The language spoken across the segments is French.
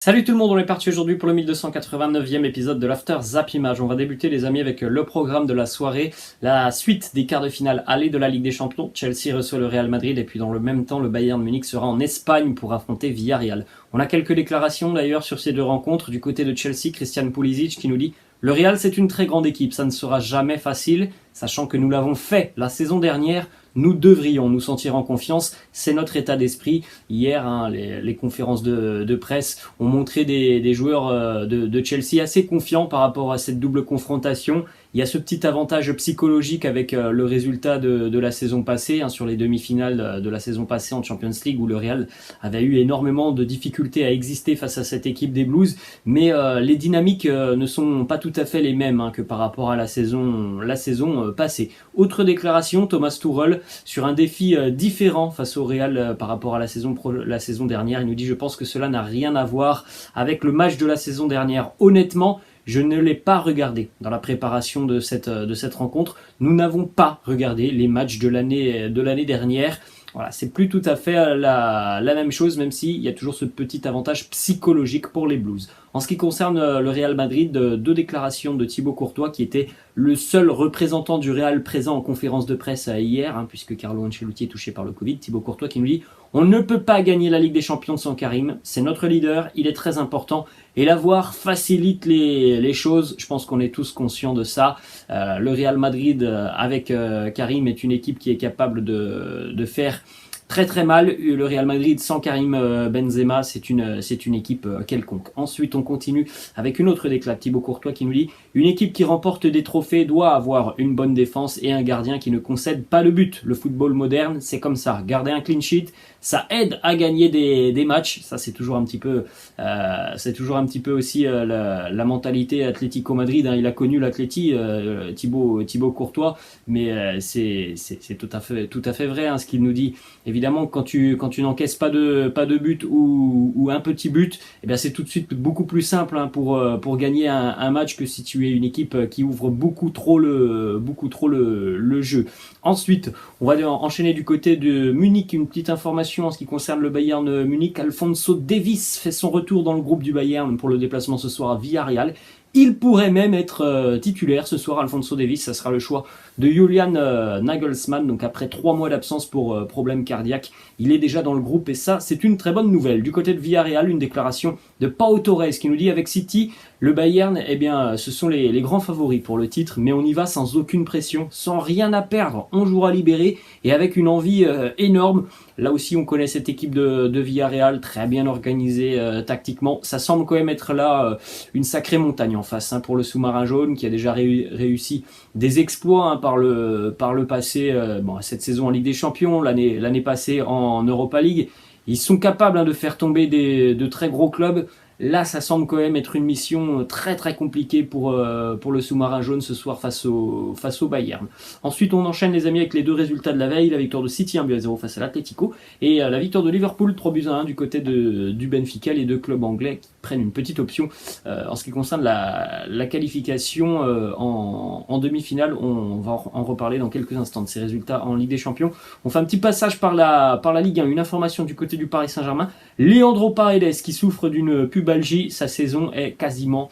Salut tout le monde, on est parti aujourd'hui pour le 1289e épisode de l'After Zap Image. On va débuter les amis avec le programme de la soirée, la suite des quarts de finale aller de la Ligue des Champions. Chelsea reçoit le Real Madrid et puis dans le même temps le Bayern Munich sera en Espagne pour affronter Villarreal. On a quelques déclarations d'ailleurs sur ces deux rencontres du côté de Chelsea, Christian Pulisic qui nous dit: le Real c'est une très grande équipe, ça ne sera jamais facile, sachant que nous l'avons fait la saison dernière. Nous devrions nous sentir en confiance, c'est notre état d'esprit. Hier, les conférences de presse ont montré des joueurs de Chelsea assez confiants par rapport à cette double confrontation. Il y a ce petit avantage psychologique avec le résultat de la saison passée, sur les demi-finales de la saison passée en Champions League, où le Real avait eu énormément de difficultés à exister face à cette équipe des Blues. Mais les dynamiques ne sont pas tout à fait les mêmes que par rapport à la saison passée. Autre déclaration, Thomas Tuchel, sur un défi différent face au Real par rapport à la saison dernière. Il nous dit: je pense que cela n'a rien à voir avec le match de la saison dernière. Honnêtement, je ne l'ai pas regardé dans la préparation de cette rencontre. Nous n'avons pas regardé les matchs de l'année dernière. Voilà, c'est plus tout à fait la même chose, même s'il y a toujours ce petit avantage psychologique pour les Blues. En ce qui concerne le Real Madrid, deux déclarations de Thibaut Courtois, qui était le seul représentant du Real présent en conférence de presse hier, puisque Carlo Ancelotti est touché par le Covid. Thibaut Courtois qui nous dit: on ne peut pas gagner la Ligue des Champions sans Karim, c'est notre leader, il est très important, et l'avoir facilite les choses, je pense qu'on est tous conscients de ça. Le Real Madrid avec Karim est une équipe qui est capable de faire très très mal. Le Real Madrid sans Karim Benzema, c'est une équipe quelconque. Ensuite, on continue avec une autre déclat, Thibaut Courtois qui nous dit: une équipe qui remporte des trophées doit avoir une bonne défense et un gardien qui ne concède pas le but. Le football moderne, c'est comme ça. Garder un clean sheet, ça aide à gagner des matchs. Ça, c'est toujours un petit peu aussi la mentalité Atlético Madrid. Il a connu l'Atleti, Thibaut Courtois, mais c'est tout à fait vrai ce qu'il nous dit. Évidemment, quand tu n'encaisses pas de but ou un petit but, eh bien c'est tout de suite beaucoup plus simple pour gagner un match que si tu es une équipe qui ouvre beaucoup trop le jeu. Ensuite, on va enchaîner du côté de Munich. Une petite information en ce qui concerne le Bayern Munich. Alphonso Davies fait son retour dans le groupe du Bayern pour le déplacement ce soir à Villarreal. Il pourrait même être titulaire ce soir, Alphonso Davies. Ça sera le choix de Julian Nagelsmann. Donc après 3 mois d'absence pour problème cardiaque, il est déjà dans le groupe et ça, c'est une très bonne nouvelle. Du côté de Villarreal, une déclaration de Pau Torres qui nous dit: avec City, le Bayern, ce sont les grands favoris pour le titre, mais on y va sans aucune pression, sans rien à perdre. On jouera libéré et avec une envie énorme. Là aussi, on connaît cette équipe de Villarreal, très bien organisée tactiquement. Ça semble quand même être là une sacrée montagne en face pour le sous-marin jaune, qui a déjà réussi des exploits par le passé. Cette saison en Ligue des Champions, l'année passée en Europa League. Ils sont capables de faire tomber de très gros clubs. Là, ça semble quand même être une mission très très compliquée pour le sous-marin jaune ce soir face au Bayern. Ensuite, on enchaîne les amis avec les deux résultats de la veille: la victoire de City 1-0 face à l'Atlético et la victoire de Liverpool 3-1 du côté du Benfica. Les deux clubs anglais qui prennent une petite option en ce qui concerne la qualification en demi-finale. On va en reparler dans quelques instants de ces résultats en Ligue des Champions. On fait un petit passage par la Ligue 1. Une information du côté du Paris Saint-Germain: Leandro Paredes qui souffre d'une pubalgie, sa saison est quasiment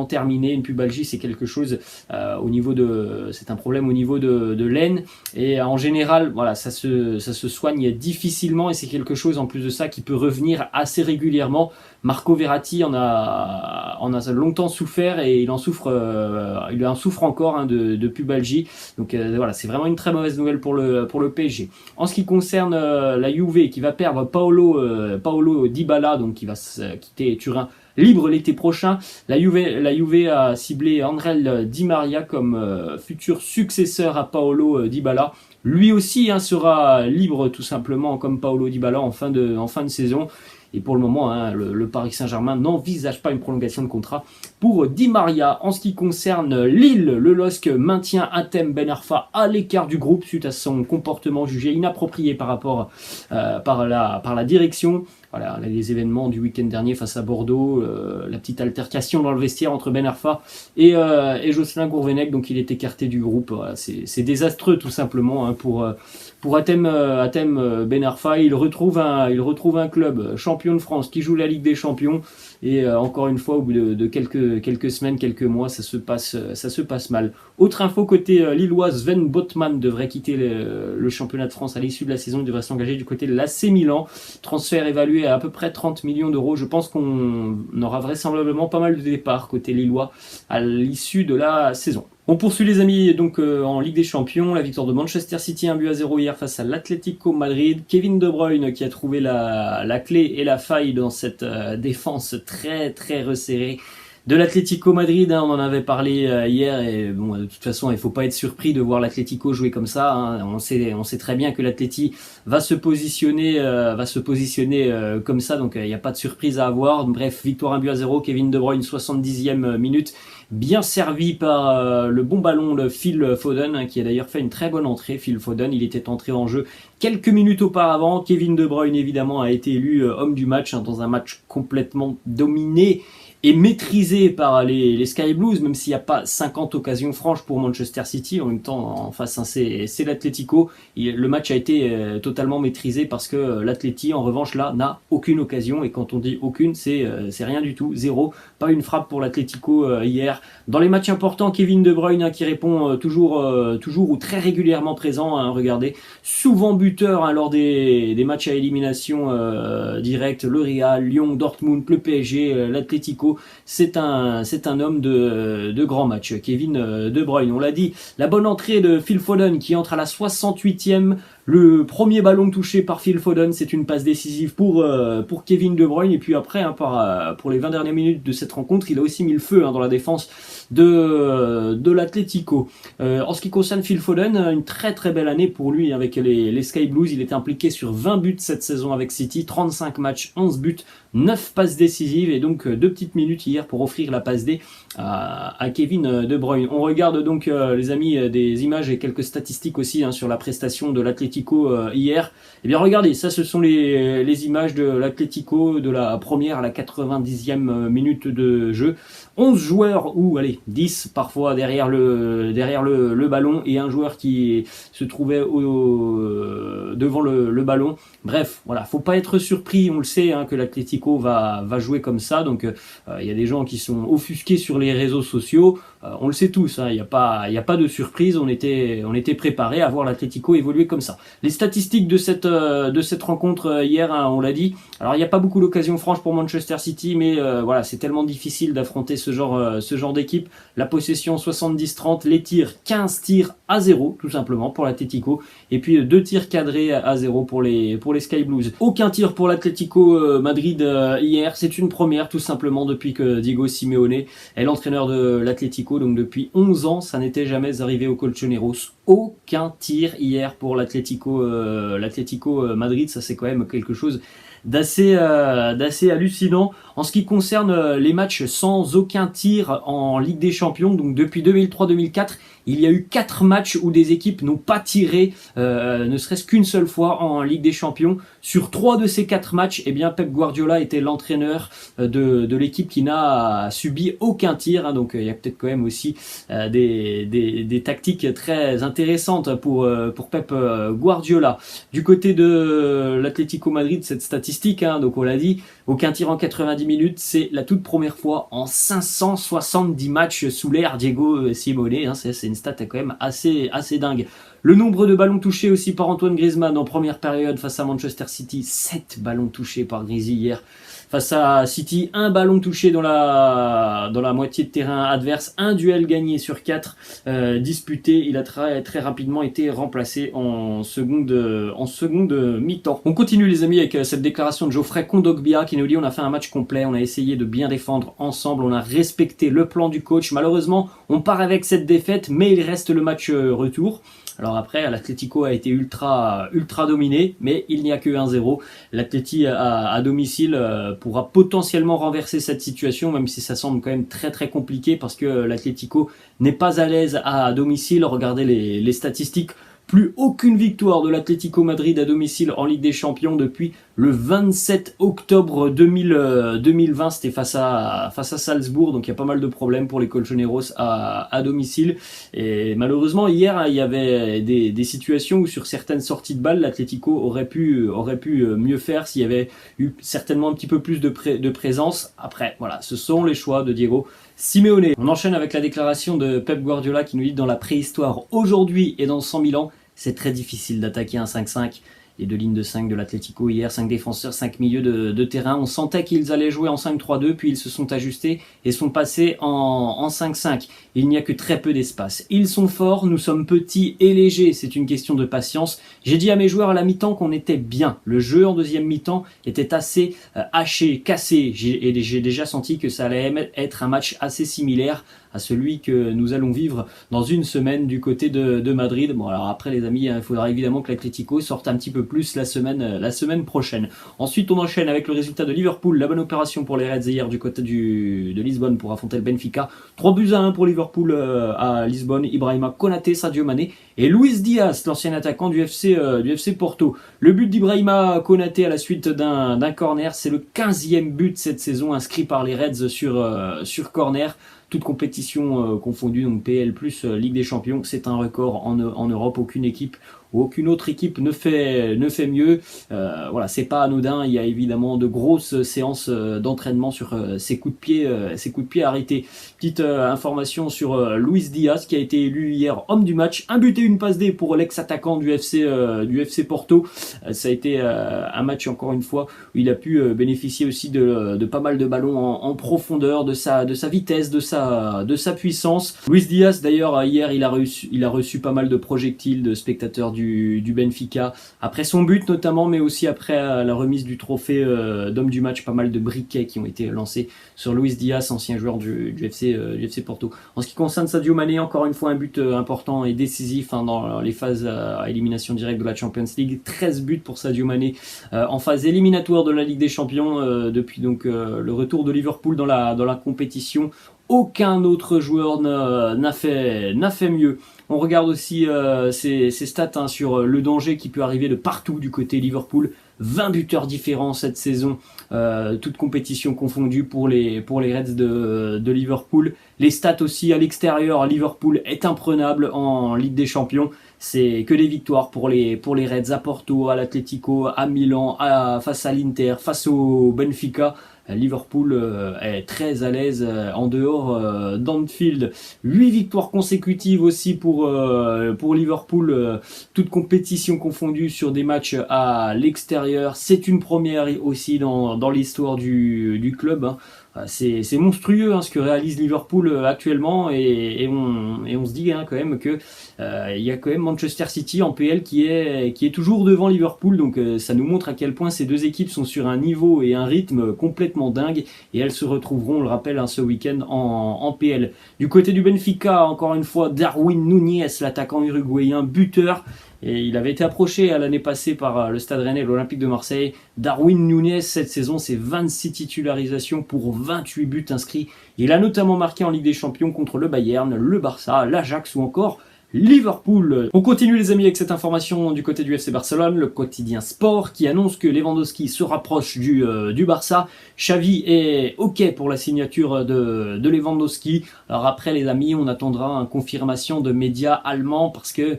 terminée. Une pubalgie, c'est quelque chose c'est un problème au niveau de l'aine et en général, voilà, ça se soigne difficilement et c'est quelque chose en plus de ça qui peut revenir assez régulièrement. Marco Verratti en a longtemps souffert et il en souffre encore de pubalgie. Donc voilà, c'est vraiment une très mauvaise nouvelle pour le PSG. En ce qui concerne la Juve qui va perdre Paulo Dybala, donc qui va quitter Turin libre l'été prochain. La Juve a ciblé André Di Maria comme futur successeur à Paulo Dybala. Lui aussi sera libre tout simplement comme Paulo Dybala en fin de saison. Et pour le moment, le Paris Saint-Germain n'envisage pas une prolongation de contrat pour Di Maria. En ce qui concerne Lille, le LOSC maintient Hatem Ben Arfa à l'écart du groupe suite à son comportement jugé inapproprié par la direction. voilà, les événements du week-end dernier face à Bordeaux, la petite altercation dans le vestiaire entre Ben Arfa et Jocelyn Gourvenec, donc il est écarté du groupe. Voilà, c'est désastreux tout simplement hein, pour Hatem Ben Arfa. Il retrouve un club champion de France qui joue la Ligue des Champions et encore une fois au bout de quelques semaines, quelques mois, ça se passe mal. Autre info côté lillois, Sven Botman devrait quitter le championnat de France à l'issue de la saison. Il devrait s'engager du côté de l'AC Milan. Transfert évalué à peu près 30 millions d'euros. Je pense qu'on aura vraisemblablement pas mal de départs côté lillois à l'issue de la saison. On poursuit les amis donc en Ligue des Champions, la victoire de Manchester City 1-0 hier face à l'Atlético Madrid. Kevin De Bruyne qui a trouvé la clé et la faille dans cette défense très très resserrée de l'Atlético Madrid, hein, on en avait parlé hier et bon, de toute façon il faut pas être surpris de voir l'Atlético jouer comme ça. Hein. On sait très bien que l'Atleti va se positionner comme ça, donc il n'y a pas de surprise à avoir. Bref, victoire 1-0, Kevin De Bruyne 70e minute, bien servi par le bon ballon de Phil Foden, hein, qui a d'ailleurs fait une très bonne entrée. Phil Foden, il était entré en jeu quelques minutes auparavant. Kevin De Bruyne évidemment a été élu homme du match hein, dans un match complètement dominé et maîtrisé par les Sky Blues, même s'il n'y a pas 50 occasions franches pour Manchester City. En même temps, en face, hein, c'est l'Atlético. Le match a été totalement maîtrisé parce que l'Atleti, en revanche, là, n'a aucune occasion. Et quand on dit aucune, c'est rien du tout. Zéro. Pas une frappe pour l'Atlético hier. Dans les matchs importants, Kevin De Bruyne hein, qui répond toujours ou très régulièrement présent. Hein, regardez, souvent buteur hein, lors des matchs à élimination directe. Le Real, Lyon, Dortmund, le PSG, l'Atlético. C'est un homme de grand match. Kevin De Bruyne, on l'a dit, la bonne entrée de Phil Foden qui entre à la 68e. Le premier ballon touché par Phil Foden, c'est une passe décisive pour Kevin De Bruyne. Et puis après, hein, pour les 20 dernières minutes de cette rencontre, il a aussi mis le feu hein, dans la défense de l'Atlético. En ce qui concerne Phil Foden, une très très belle année pour lui avec les Sky Blues. Il était impliqué sur 20 buts cette saison avec City, 35 matchs, 11 buts, 9 passes décisives et donc 2 petites minutes hier pour offrir la passe D à Kevin De Bruyne. On regarde donc les amis des images et quelques statistiques aussi hein, sur la prestation de l'Atlético hier. Eh bien regardez, ça ce sont les images de l'Atlético de la première à la 90e minute de jeu. 11 joueurs ou allez 10 parfois derrière le ballon et un joueur qui se trouvait devant le ballon. Bref, voilà, faut pas être surpris, on le sait hein, que l'Atlético va jouer comme ça. Donc il y a des gens qui sont offusqués sur les réseaux sociaux. On le sait tous, hein, il y a pas de surprise, on était préparé à voir l'Atlético évoluer comme ça. Les statistiques de cette rencontre hier, hein, on l'a dit. Alors il n'y a pas beaucoup d'occasions franches pour Manchester City, mais voilà, c'est tellement difficile d'affronter ce genre d'équipe. La possession 70-30, les tirs 15 tirs à 0 tout simplement pour l'Atlético et puis 2 tirs cadrés à 0 pour les Sky Blues. Aucun tir pour l'Atlético Madrid hier, c'est une première tout simplement depuis que Diego Simeone est l'entraîneur de l'Atlético, donc depuis 11 ans, ça n'était jamais arrivé au Colchoneros. Aucun tir hier pour l'Atlético Madrid, ça c'est quand même quelque chose d'assez hallucinant. En ce qui concerne les matchs sans aucun tir en Ligue des Champions, donc depuis 2003-2004, il y a eu 4 matchs où des équipes n'ont pas tiré ne serait-ce qu'une seule fois en Ligue des Champions. Sur 3 de ces 4 matchs, eh bien Pep Guardiola était l'entraîneur de l'équipe qui n'a subi aucun tir. Hein, donc il y a peut-être quand même aussi des tactiques très intéressantes pour Pep Guardiola. Du côté de l'Atlético Madrid, cette statistique, hein, donc on l'a dit, aucun tir en 90 minutes, c'est la toute première fois en 570 matchs sous l'ère Diego Simeone. Hein, c'est une stat quand même assez dingue. Le nombre de ballons touchés aussi par Antoine Griezmann en première période face à Manchester City, 7 ballons touchés par Griezmann hier. Face à City, 1 ballon touché dans la moitié de terrain adverse, 1 duel gagné sur 4 disputé. Il a très rapidement été remplacé en seconde mi-temps. On continue les amis avec cette déclaration de Geoffrey Kondogbia qui nous dit: on a fait un match complet, on a essayé de bien défendre ensemble, on a respecté le plan du coach. Malheureusement, on part avec cette défaite, mais il reste le match retour. Alors après, l'Atlético a été ultra dominé, mais il n'y a que 1-0. L'Atleti à domicile pourra potentiellement renverser cette situation, même si ça semble quand même très très compliqué parce que l'Atlético n'est pas à l'aise à domicile. Regardez les statistiques. Plus aucune victoire de l'Atlético Madrid à domicile en Ligue des Champions depuis le 27 octobre 2020. C'était face à Salzbourg, donc il y a pas mal de problèmes pour les Colchoneros à domicile. Et malheureusement, hier, il y avait des situations où sur certaines sorties de balles, l'Atlético aurait pu mieux faire s'il y avait eu certainement un petit peu plus de présence. Après, voilà, ce sont les choix de Diego Simeone. On enchaîne avec la déclaration de Pep Guardiola qui nous dit: dans la préhistoire, aujourd'hui et dans 100 000 ans, c'est très difficile d'attaquer un 5-5. Les deux lignes de 5 de l'Atlético hier, 5 défenseurs, 5 milieux de terrain. On sentait qu'ils allaient jouer en 5-3-2, puis ils se sont ajustés et sont passés en 5-5. Il n'y a que très peu d'espace. Ils sont forts, nous sommes petits et légers, c'est une question de patience. J'ai dit à mes joueurs à la mi-temps qu'on était bien. Le jeu en deuxième mi-temps était assez haché, cassé. J'ai déjà senti que ça allait être un match assez similaire à celui que nous allons vivre dans une semaine du côté de Madrid. Bon, alors après les amis, il faudra évidemment que l'Atlético sorte un petit peu plus la semaine prochaine. Ensuite, on enchaîne avec le résultat de Liverpool. La bonne opération pour les Reds hier du côté de Lisbonne pour affronter le Benfica. 3-1 pour Liverpool à Lisbonne. Ibrahima Konaté, Sadio Mané et Luis Diaz, l'ancien attaquant du FC Porto. Le but d'Ibrahima Konaté à la suite d'un corner, c'est le 15e but cette saison inscrit par les Reds sur corner. Toute compétition confondue, donc PL plus Ligue des Champions, c'est un record en Europe. Aucune équipe ou aucune autre équipe ne fait mieux. Voilà, c'est pas anodin. Il y a évidemment de grosses séances d'entraînement sur ces coups de pied arrêtés. Petite information sur Luis Diaz qui a été élu hier homme du match. Un but et une passe D pour l'ex-attaquant du FC Porto. Ça a été un match encore une fois où il a pu bénéficier aussi de pas mal de ballons en profondeur, de sa vitesse, de sa puissance. Luis Diaz d'ailleurs hier il a reçu pas mal de projectiles de spectateurs du Benfica après son but notamment, mais aussi après la remise du trophée d'homme du match. Pas mal de briquets qui ont été lancés sur Luis Diaz, ancien joueur du FC Porto. En ce qui concerne Sadio Mané, encore une fois un but important et décisif dans les phases à élimination directe de la Champions League. 13 buts pour Sadio Mané en phase éliminatoire de la Ligue des Champions depuis donc le retour de Liverpool dans la compétition. Aucun autre joueur n'a fait mieux. On regarde aussi ces stats sur le danger qui peut arriver de partout du côté Liverpool. 20 buteurs différents cette saison, toute compétition confondue pour les Reds de Liverpool. Les stats aussi à l'extérieur, Liverpool est imprenable en Ligue des Champions. C'est que des victoires pour les Reds à Porto, à l'Atlético, à Milan, face à l'Inter, face au Benfica. Liverpool est très à l'aise en dehors d'Anfield. 8 victoires consécutives aussi pour Liverpool, toute compétition confondue sur des matchs à l'extérieur. C'est une première aussi dans l'histoire du club. Hein. C'est monstrueux ce que réalise Liverpool actuellement et on se dit quand même que il y a quand même Manchester City en PL qui est toujours devant Liverpool, donc ça nous montre à quel point ces deux équipes sont sur un niveau et un rythme complètement dingue et elles se retrouveront, on le rappelle, ce week-end en PL. Du côté du Benfica, encore une fois, Darwin Núñez, l'attaquant uruguayen, buteur. Et il avait été approché l'année passée par le Stade Rennais et l'Olympique de Marseille. Darwin Núñez, cette saison, c'est 26 titularisations pour 28 buts inscrits. Il a notamment marqué en Ligue des Champions contre le Bayern, le Barça, l'Ajax ou encore Liverpool. On continue les amis avec cette information du côté du FC Barcelone, le quotidien Sport qui annonce que Lewandowski se rapproche du Barça. Xavi est OK pour la signature de Lewandowski. Alors après les amis, on attendra une confirmation de médias allemands parce que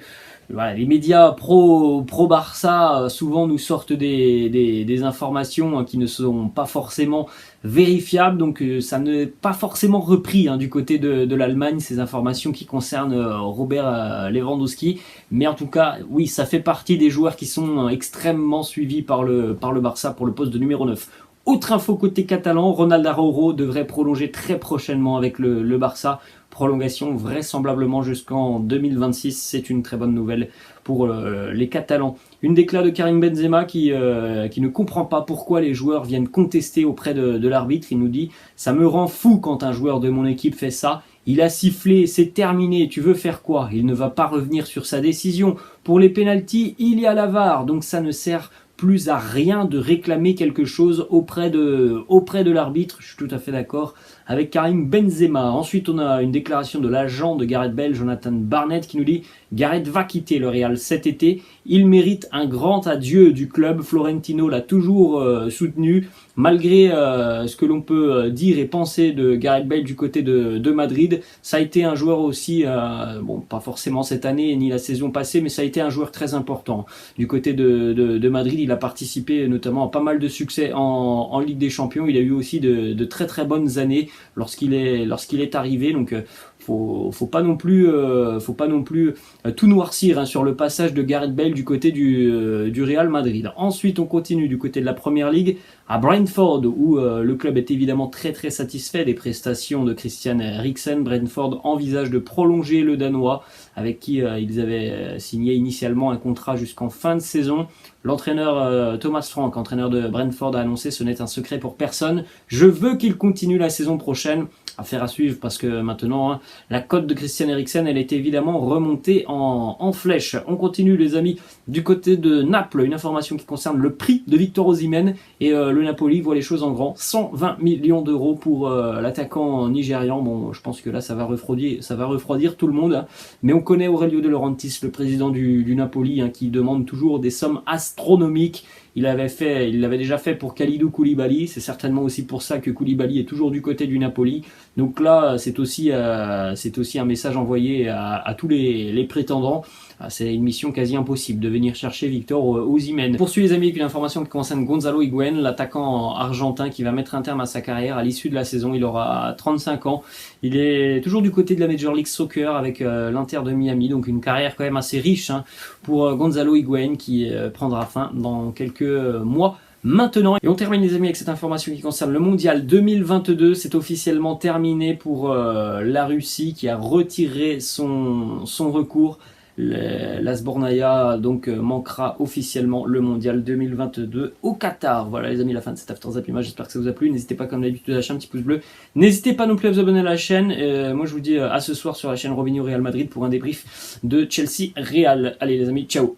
voilà, les médias pro Barça souvent nous sortent des informations qui ne sont pas forcément vérifiables, donc ça n'est pas forcément repris du côté de l'Allemagne, ces informations qui concernent Robert Lewandowski, mais en tout cas oui, ça fait partie des joueurs qui sont extrêmement suivis par le Barça pour le poste de numéro 9. Autre info côté catalan, Ronald Araujo devrait prolonger très prochainement avec le Barça. Prolongation vraisemblablement jusqu'en 2026, c'est une très bonne nouvelle pour les Catalans. Une déclaration de Karim Benzema qui ne comprend pas pourquoi les joueurs viennent contester auprès de l'arbitre. Il nous dit « Ça me rend fou quand un joueur de mon équipe fait ça. Il a sifflé, c'est terminé, tu veux faire quoi ?» Il ne va pas revenir sur sa décision. Pour les pénaltys, il y a la VAR, donc ça ne sert plus à rien de réclamer quelque chose auprès de l'arbitre. Je suis tout à fait d'accord avec Karim Benzema. Ensuite, on a une déclaration de l'agent de Gareth Bale, Jonathan Barnett, qui nous dit « Gareth va quitter le Real cet été. Il mérite un grand adieu du club. Florentino l'a toujours soutenu. » Malgré ce que l'on peut dire et penser de Gareth Bale du côté de Madrid, ça a été un joueur aussi, bon, pas forcément cette année ni la saison passée, mais ça a été un joueur très important. Du côté de Madrid, il a participé notamment à pas mal de succès en Ligue des Champions. Il a eu aussi de très très bonnes années lorsqu'il est arrivé. Donc faut pas non plus tout noircir sur le passage de Gareth Bale du côté du Real Madrid. Ensuite, on continue du côté de la Première Ligue à Brentford, où le club est évidemment très très satisfait des prestations de Christian Eriksen. Brentford envisage de prolonger le Danois, avec qui ils avaient signé initialement un contrat jusqu'en fin de saison. L'entraîneur Thomas Frank, entraîneur de Brentford, a annoncé: ce n'est un secret pour personne, je veux qu'il continue la saison prochaine. Affaire à suivre, parce que maintenant, la cote de Christian Eriksen, elle est évidemment remontée en flèche. On continue, les amis, du côté de Naples, une information qui concerne le prix de Victor Osimhen, et le Napoli voit les choses en grand. 120 millions d'euros pour l'attaquant nigérian. Bon, je pense que là, ça va refroidir tout le monde, mais on connaît Aurelio De Laurentiis, le président du Napoli, qui demande toujours des sommes astronomiques. Il l'avait déjà fait pour Kalidou Koulibaly. C'est certainement aussi pour ça que Koulibaly est toujours du côté du Napoli. Donc là, c'est aussi un message envoyé à tous les prétendants. C'est une mission quasi impossible de venir chercher Victor Osimhen. Poursuit, les amis, avec une information qui concerne Gonzalo Higuaín, l'attaquant argentin qui va mettre un terme à sa carrière à l'issue de la saison. Il aura 35 ans. Il est toujours du côté de la Major League Soccer avec l'Inter de Miami. Donc une carrière quand même assez riche pour Gonzalo Higuaín, qui prendra fin dans quelques mois maintenant. Et on termine, les amis, avec cette information qui concerne le mondial 2022. C'est officiellement terminé pour la Russie, qui a retiré son recours. La Sbornaïa donc manquera officiellement le mondial 2022 au Qatar. Voilà, les amis, la fin de cet After Zap Image. J'espère que ça vous a plu. N'hésitez pas, comme d'habitude, à lâcher un petit pouce bleu. N'hésitez pas non plus à vous abonner à la chaîne. Moi, je vous dis à ce soir sur la chaîne Robinho Real Madrid pour un débrief de Chelsea Real. Allez, les amis, ciao.